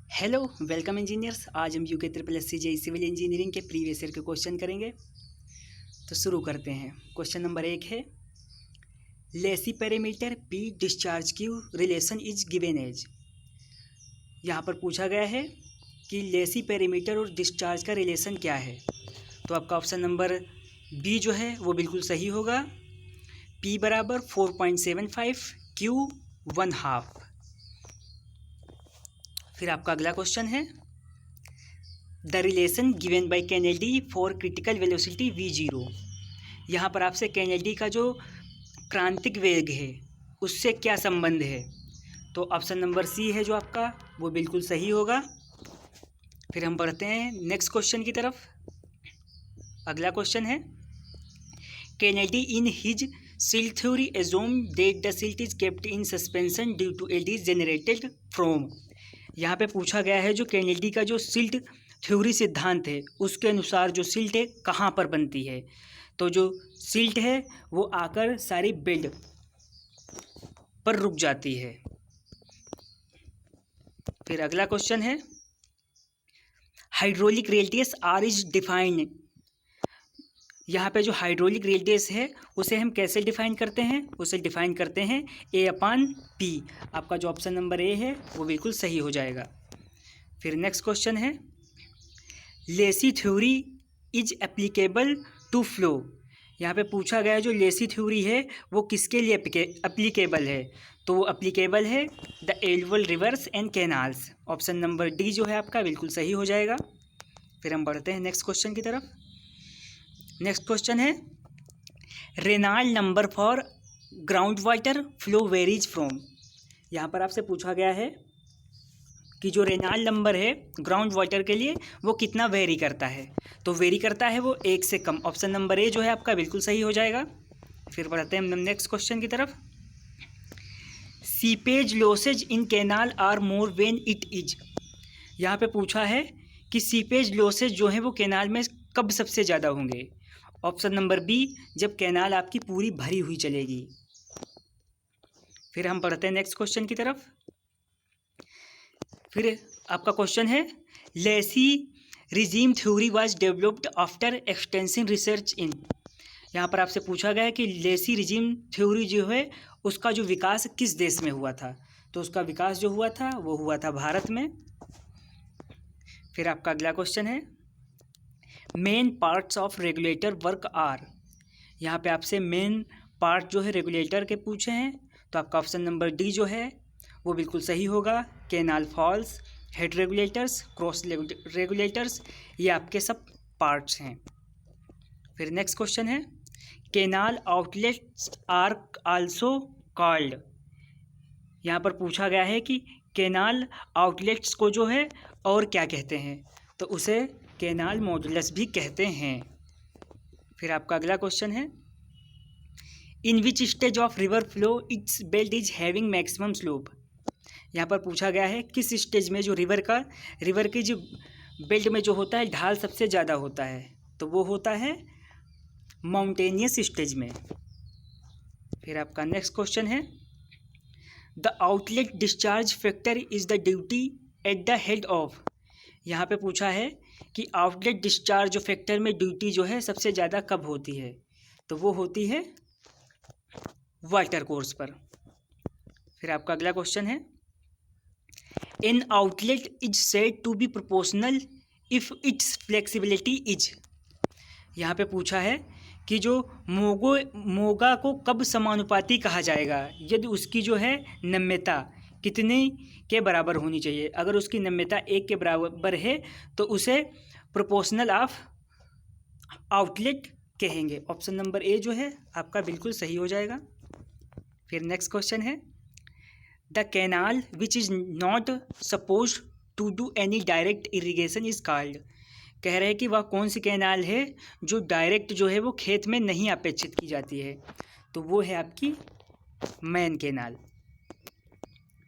Hello welcome engineers. आज हम UK triple S C JE civil engineering के previous year के क्वेश्चन करेंगे। तो शुरू करते हैं। क्वेश्चन नंबर 1 है, लेसी पैरामीटर पी डिस्चार्ज की रिलेशन इज गिवन एज। यहाँ पर पूछा गया है कि लेसी पैरामीटर और डिस्चार्ज का रिलेशन क्या है। तो आपका ऑप्शन नंबर बी जो है वो बिल्कुल सही होगा। पी बराबर 4.75 क्यू 1/2। फिर आपका अगला क्वेश्चन है, the relation given by Kennedy for critical velocity v0। यहाँ पर आपसे केनेडी का जो क्रांतिक वेग है उससे क्या संबंध है। तो ऑप्शन नंबर सी है जो आपका वो बिल्कुल सही होगा। फिर हम बढ़ते हैं नेक्स्ट क्वेश्चन की तरफ। अगला क्वेश्चन है, Kennedy in his silt theory assume that the silt is kept in suspension due to eddy generated from. यहाँ पे पूछा गया है जो केनेडी का जो सिल्ट थ्योरी सिद्धांत है उसके अनुसार जो सिल्ट है कहाँ पर बनती है। तो जो सिल्ट है वो आकर सारी बेल्ट पर रुक जाती है। फिर अगला क्वेश्चन है, hydraulic radius R is defined. यहाँ पे जो हाइड्रोलिक रेडियस है उसे हम कैसे डिफाइन करते हैं, उसे डिफाइन करते हैं A/P। आपका जो ऑप्शन नंबर ए है वो बिल्कुल सही हो जाएगा। फिर नेक्स्ट क्वेश्चन है, Lacey theory is applicable to flow. यहाँ पे पूछा गया है जो लेसी थ्योरी है वो किसके लिए एप्लीकेबल है। तो वो एप्लीकेबल है the annual reverse and canals. Option number D जो है आपका बिल्कुल सही हो जाएगा। फिर हम बढ़ते हैं नेक्स्ट क्वेश्चन की तरफ। नेक्स्ट क्वेश्चन है, Reynold number for ground water flow varies from. यहाँ पर आपसे पूछा गया है कि जो रेनॉल्ड नंबर है ग्राउंड वाटर के लिए वो कितना वेरी करता है। तो वेरी करता है वो 1 से कम। ऑप्शन नंबर ए जो है आपका बिल्कुल सही हो जाएगा। फिर बढ़ते हैं नेक्स्ट क्वेश्चन की तरफ। Seepage losses in canal are more when it is. यहाँ पे पूछा है कि सीपेज लॉसेज जो है वो कैनाल में कब सबसे ज़्यादा होंगे। ऑप्शन नंबर बी, जब कैनाल आपकी पूरी भरी हुई चलेगी। फिर हम बढ़ते हैं नेक्स्ट क्वेश्चन की तरफ। फिर आपका क्वेश्चन है, Lacey regime theory was developed after extensive research in. यहाँ पर आपसे पूछा गया है कि लेसी रिजीम थ्योरी जो है उसका जो विकास किस देश में हुआ था। तो उसका विकास जो हुआ था वो हुआ था भारत में। फिर आपका अगला क्वेश्चन है, main parts of regulator work are. यहाँ पे आपसे मेन पार्ट जो है रेगुलेटर के पूछे हैं। तो आपका ऑप्शन नंबर डी जो है वो बिल्कुल सही होगा। Canal falls, head regulators, cross regulators, ये आपके सब पार्ट्स हैं। फिर नेक्स्ट क्वेश्चन है, canal outlets are also called. यहाँ पर पूछा गया है कि कैनाल आउटलेट्स को जो है और क्या कहते हैं। तो उसे कैनाल मॉड्यूलस भी कहते हैं। फिर आपका अगला क्वेश्चन है, in which stage of river flow its belt is having maximum slope. यहाँ पर पूछा गया है किस स्टेज में जो रिवर की जो बेल्ट में जो होता है ढाल सबसे ज़्यादा होता है। तो वो होता है माउंटेनियस स्टेज में। फिर आपका नेक्स्ट क्वेश्चन है, the outlet discharge factor is the duty at the head of. यहाँ पे पूछा है कि आउटलेट डिस्चार्ज जो फैक्टर में ड्यूटी जो है सबसे ज़्यादा कब होती है। तो वो होती है वाटर कोर्स पर। फिर आपका अगला क्वेश्चन है, an outlet is said to be proportional if its flexibility is. यहाँ पे पूछा है कि जो मोगा को कब समानुपाती कहा जाएगा यदि उसकी जो है नम्यता कितने के बराबर होनी चाहिए। अगर उसकी नम्यता 1 के बराबर है तो उसे प्रोपोर्शनल ऑफ आउटलेट कहेंगे। ऑप्शन नंबर ए जो है आपका बिल्कुल सही हो जाएगा। फिर नेक्स्ट क्वेश्चन है, the canal which is not suppose to do any direct irrigation is called. कह रहे हैं कि वह कौन सी कैनाल है जो डायरेक्ट जो है वो खेत में नहीं अपेक्षित की जाती है। तो वो है आपकी मैन कैनाल।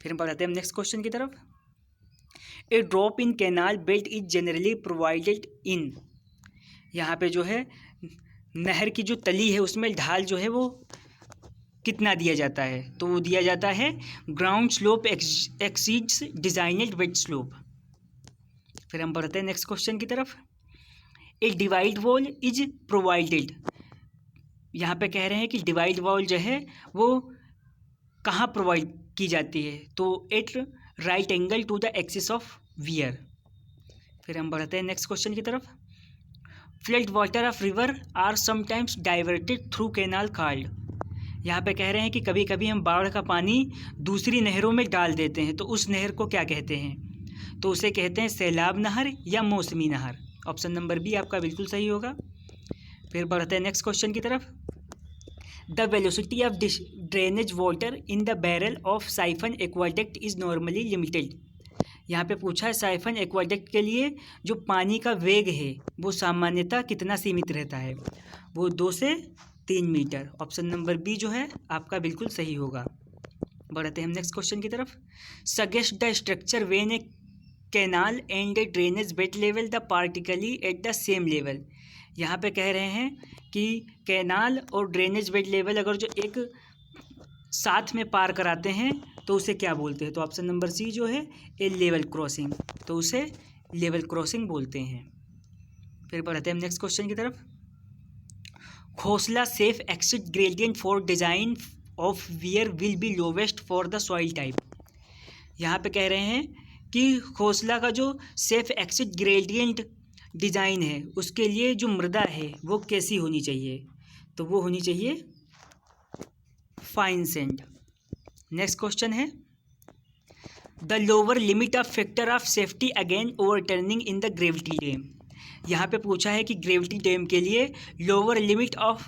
फिर हम बढ़ते हैं नेक्स्ट क्वेश्चन की तरफ। A drop in canal belt is generally provided in. यहाँ पे जो है नहर की जो तली है उसमें ढाल जो है वो कितना दिया जाता है। तो वो दिया जाता है ground slope exceeds designed wet slope. फिर हम बढ़ते हैं नेक्स्ट क्वेश्चन की तरफ। A divide wall is provided, यहाँ पे कह रहे हैं कि डिवाइड वॉल जो है वो कहाँ प्रोवाइड की जाती है, तो at right angle to the axis of weir. फिर हम बढ़ते हैं नेक्स्ट क्वेश्चन की तरफ। Flood water of river are sometimes diverted through canal called, यहाँ पे कह रहे हैं कि कभी कभी हम बाढ़ का पानी दूसरी नहरों में डाल देते हैं, तो उस नहर को क्या कहते हैं, तो उसे कहते हैं सैलाब नहर या मौसमी नहर। ऑप्शन नंबर बी आपका बिल्कुल सही होगा। फिर बढ़ते हैं नेक्स्ट क्वेश्चन की तरफ। The velocity of drainage water in the barrel of siphon aqueduct is normally limited, यहाँ पे पूछा है साइफन एक्वाडक्ट के लिए जो पानी का वेग है वो सामान्यतः कितना सीमित रहता है, वो 2 से 3 मीटर। ऑप्शन नंबर बी जो है आपका बिल्कुल सही होगा। बढ़ते हैं हम नेक्स्ट क्वेश्चन की तरफ। Suggest the structure when a canal and a drainage bed level the particularly at the same level, यहाँ पे कह रहे हैं कि कैनाल और ड्रेनेज बेड लेवल अगर जो एक साथ में पार कराते हैं तो उसे क्या बोलते हैं, तो ऑप्शन नंबर सी जो है ए लेवल क्रॉसिंग, तो उसे लेवल क्रॉसिंग बोलते हैं। फिर बढ़ते हैं हम नेक्स्ट क्वेश्चन की तरफ। Khosla safe exit gradient for design of wear will be lowest for the soil type, यहाँ पे कह रहे हैं कि खोसला का जो सेफ एक्सिट ग्रेडियंट डिज़ाइन है उसके लिए जो मृदा है वो कैसी होनी चाहिए, तो वो होनी चाहिए फाइन सैंड। नेक्स्ट क्वेश्चन है the lower limit of factor of safety again overturning in the gravity dam, यहाँ पे पूछा है कि ग्रेविटी डैम के लिए lower limit of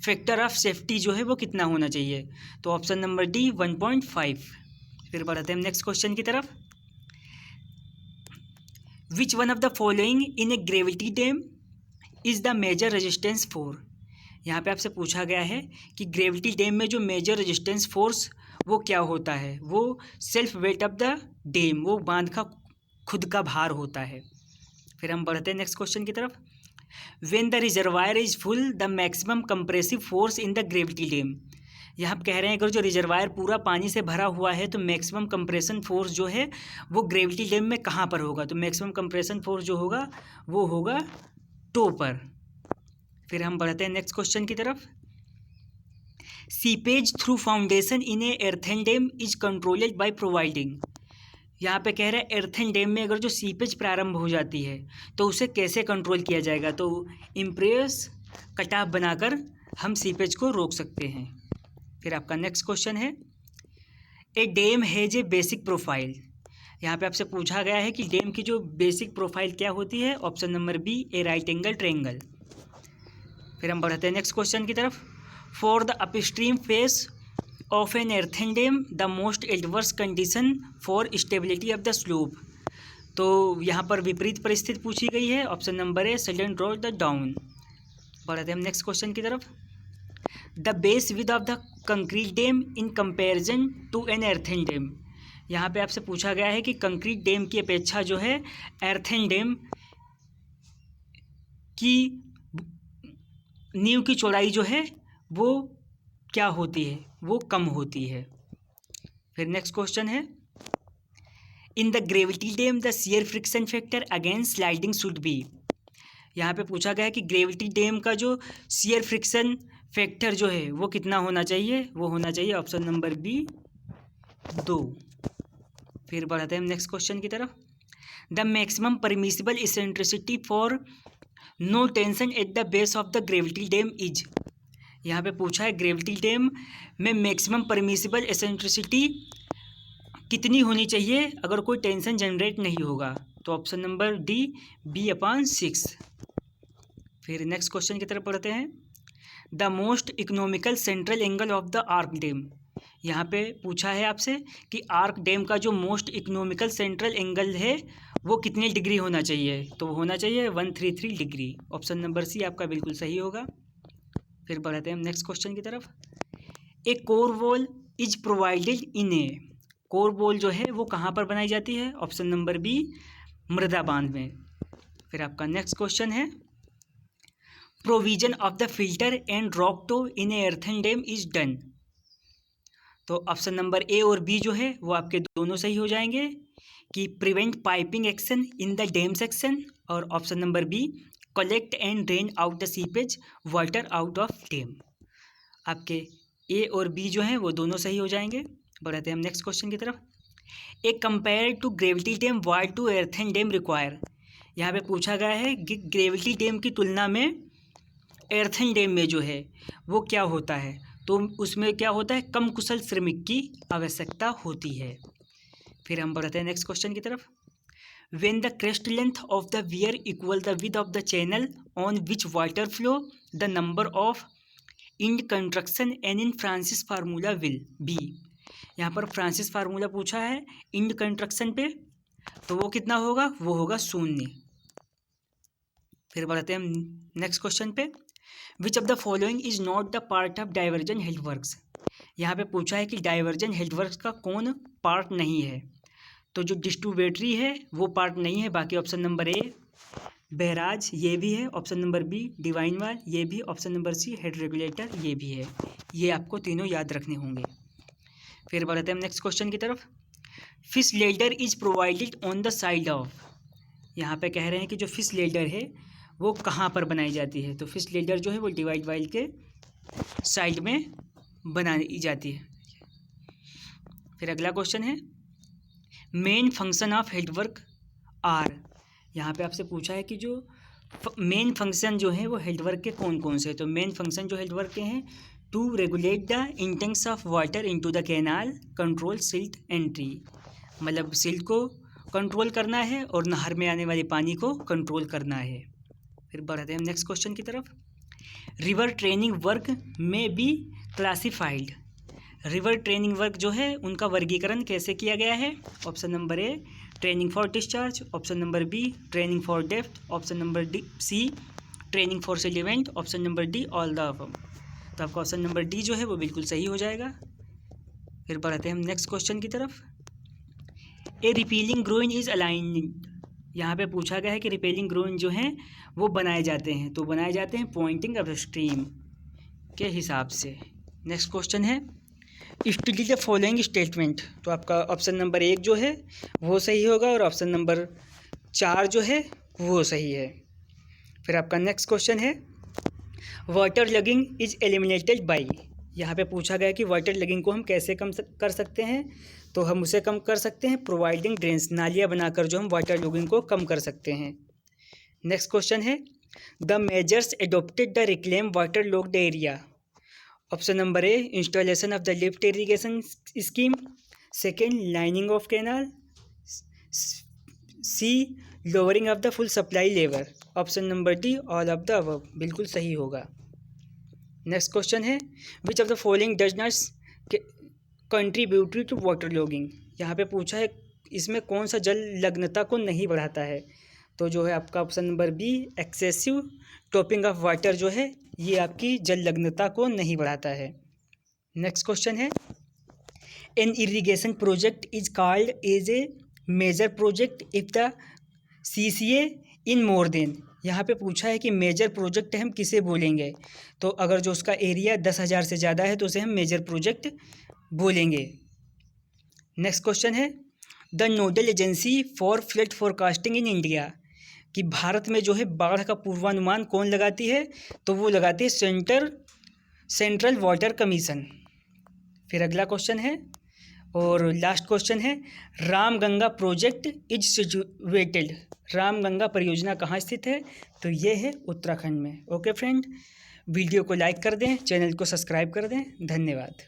factor of safety जो है वो कितना होना चाहिए, तो ऑप्शन नंबर डी 1.5। फिर बढ़ते हैं नेक्स्ट क्वेश्चन की तरफ। Which one of the following in a gravity dam is the major resistance force, यहाँ पे आपसे पूछा गया है कि ग्रेविटी डैम में जो मेजर रेजिस्टेंस फोर्स वो क्या होता है, वो self weight of the dam, वो बांध का खुद का भार होता है। फिर हम बढ़ते हैं नेक्स्ट क्वेश्चन की तरफ। When the reservoir is full the maximum compressive force in the gravity dam, यहाँ पे कह रहे हैं अगर जो रिजर्वायर पूरा पानी से भरा हुआ है तो मैक्सिमम कंप्रेशन फोर्स जो है वो ग्रेविटी डैम में कहाँ पर होगा, तो मैक्सिमम कंप्रेशन फोर्स जो होगा वो होगा टो पर। फिर हम बढ़ते हैं नेक्स्ट क्वेश्चन की तरफ। Seepage through foundation in a earthen dam is controlled by providing, यहाँ पे कह रहे हैं एर्थन डैम में अगर जो सीपेज प्रारंभ हो जाती है तो उसे कैसे कंट्रोल किया जाएगा, तो इम्प्रेस कटाव बनाकर हम सीपेज को रोक सकते हैं। फिर आपका नेक्स्ट क्वेश्चन है a dam has a basic profile, यहाँ पे आपसे पूछा गया है कि डैम की जो बेसिक प्रोफाइल क्या होती है, option number B a right angle triangle. फिर हम बढ़ते हैं नेक्स्ट क्वेश्चन की तरफ। For the upstream face of an earthen dam the most adverse condition for stability of the slope, तो यहाँ पर विपरीत परिस्थिति पूछी गई है, option number A sudden draw the down. बढ़ते हैं हम नेक्स्ट क्वेश्चन की तरफ। The base width of the concrete dam in comparison to an earthen dam, यहाँ पे आपसे पूछा गया है कि कंक्रीट डैम की अपेक्षा जो है एर्थन डैम की नींव की चौड़ाई जो है वो क्या होती है, वो कम होती है। फिर नेक्स्ट क्वेश्चन है in the gravity dam the shear friction factor against sliding should be, यहाँ पे पूछा गया है कि ग्रेविटी डैम का जो शियर फ्रिक्शन फैक्टर जो है वो कितना होना चाहिए, वो होना चाहिए ऑप्शन नंबर बी 2। फिर बढ़ते हैं नेक्स्ट क्वेश्चन की तरफ। The maximum permissible eccentricity for no tension at the base of the gravity dam is, यहाँ पे पूछा है ग्रेविटी डैम में मैक्सिमम परमिसिबल इसेंट्रिसिटी कितनी होनी चाहिए अगर कोई टेंशन जनरेट नहीं होगा, तो ऑप्शन नंबर डी B/6। फिर नेक्स्ट क्वेश्चन की तरफ बढ़ते हैं। The most economical central angle of the arc dam, यहाँ पे पूछा है आपसे कि आर्क डैम का जो मोस्ट इकोनॉमिकल सेंट्रल एंगल है वो कितने डिग्री होना चाहिए, तो होना चाहिए 133 डिग्री। ऑप्शन नंबर सी आपका बिल्कुल सही होगा। फिर बढ़ते हैं हम नेक्स्ट क्वेश्चन की तरफ। A core wall is provided in a, core wall जो है वो कहाँ पर बनाई जाती है, ऑप्शन नंबर बी मृदा बांध में। फिर आपका नेक्स्ट क्वेश्चन है provision of the filter and rock toe in a earthen dam is done, तो ऑप्शन नंबर ए और बी जो है वो आपके दोनों सही हो जाएंगे। कि prevent piping action in the dam section, और option number B collect and drain out the seepage water out of dam. आपके ए और बी जो हैं वो दोनों सही हो जाएंगे। बढ़ते हैं हम नेक्स्ट क्वेश्चन की तरफ। A compare to gravity dam what to earthen dam require. यहाँ पे पूछा गया है कि ग्रेविटी डैम की तुलना में एर्थन डैम में जो है वो क्या होता है, तो उसमें क्या होता है, कम कुशल श्रमिक की आवश्यकता होती है। फिर हम बढ़ते हैं नेक्स्ट क्वेश्चन की तरफ। When the crest length of the weir equal the width of the channel on which water flow, the number of end contraction n in Francis formula will be। यहाँ पर फ्रांसिस फार्मूला पूछा है end construction पे, तो वो कितना होगा, वो होगा 0। फिर बढ़ते हैं हम नेक्स्ट क्वेश्चन पे। Which of the following is not the part of diversion headworks. यहाँ पे पूछा है कि डाइवर्जन हेल्थवर्क्स का कौन पार्ट नहीं है, तो जो डिस्ट्रीब्यूटरी है वो पार्ट नहीं है। बाकी ऑप्शन नंबर ए बैराज ये भी है, option number B divine wall ये भी, option number C head regulator ये भी है। ये आपको तीनों याद रखने होंगे। फिर बढ़ते हैं हम नेक्स्ट क्वेश्चन की तरफ। Fish ladder is provided on the side of. यहाँ पे कह रहे हैं कि जो फिश लेडर है वो कहाँ पर बनाई जाती है, तो फिश लेडर जो है वो डिवाइड वाइल के साइड में बनाई जाती है। फिर अगला क्वेश्चन है main function of headwork are. यहाँ पे आपसे पूछा है कि जो मेन फंक्शन जो है वो हेडवर्क के कौन कौन से, तो मेन फंक्शन जो हेडवर्क के हैं to regulate the intense of water into the canal, control silt entry, मतलब सिल्ट को कंट्रोल करना है और नहर में आने वाले पानी को कंट्रोल करना है। फिर बढ़ते हैं हम नेक्स्ट क्वेश्चन की तरफ। रिवर ट्रेनिंग वर्क में be classified. River training work जो है उनका वर्गीकरण कैसे किया गया है, option number A training for discharge, option number B training for depth, option number D C training for sediment, option number D all the above. तो आपका ऑप्शन नंबर डी जो है वो बिल्कुल सही हो जाएगा। फिर बढ़ते हैं हम नेक्स्ट क्वेश्चन की तरफ। ए रिपीलिंग ग्रोइन इज अलाइंड। यहाँ पे पूछा गया है कि रिपेलिंग ग्रोइन जो हैं वो बनाए जाते हैं, तो बनाए जाते हैं पॉइंटिंग अप स्ट्रीम के हिसाब से। नेक्स्ट क्वेश्चन है स्टडी द फॉलोइंग स्टेटमेंट। तो आपका ऑप्शन नंबर 1 जो है वो सही होगा और ऑप्शन नंबर 4 जो है वो सही है। फिर आपका नेक्स्ट क्वेश्चन है water logging is eliminated by. यहाँ पे पूछा गया कि वाटर लगिंग को हम कैसे कम कर सकते हैं, तो हम उसे कम कर सकते हैं प्रोवाइडिंग ड्रेन्स, नालियाँ बनाकर जो हम वाटर लगिंग को कम कर सकते हैं। नेक्स्ट क्वेश्चन है the measures adopted the reclaim water logged area. Option number A installation of the lift irrigation scheme, second lining of canal, C lowering of the full supply level, option number D all of the above, बिल्कुल सही होगा। Next question है which of the following does not contributory to water logging. यहाँ पे पूछा है इसमें कौन सा जल लग्नता को नहीं बढ़ाता है, तो जो है आपका option number B excessive topping of water जो है ये आपकी जल लग्नता को नहीं बढ़ाता है। नेक्स्ट क्वेश्चन है an irrigation project is called as a major project if the CCA in more than. यहाँ पे पूछा है कि मेजर प्रोजेक्ट हम किसे बोलेंगे, तो अगर जो उसका एरिया 10,000 से ज़्यादा है तो उसे हम मेजर प्रोजेक्ट बोलेंगे। नेक्स्ट क्वेश्चन है the nodal agency for flood forecasting in India, कि भारत में जो है बाढ़ का पूर्वानुमान कौन लगाती है, तो वो लगाती है सेंट्रल वाटर कमीशन। फिर अगला क्वेश्चन है और लास्ट क्वेश्चन है Ramganga project is situated. Ramganga परियोजना कहाँ स्थित है, तो ये है उत्तराखंड में। ओके फ्रेंड, वीडियो को लाइक कर दें, चैनल को सब्सक्राइब कर दें। धन्यवाद।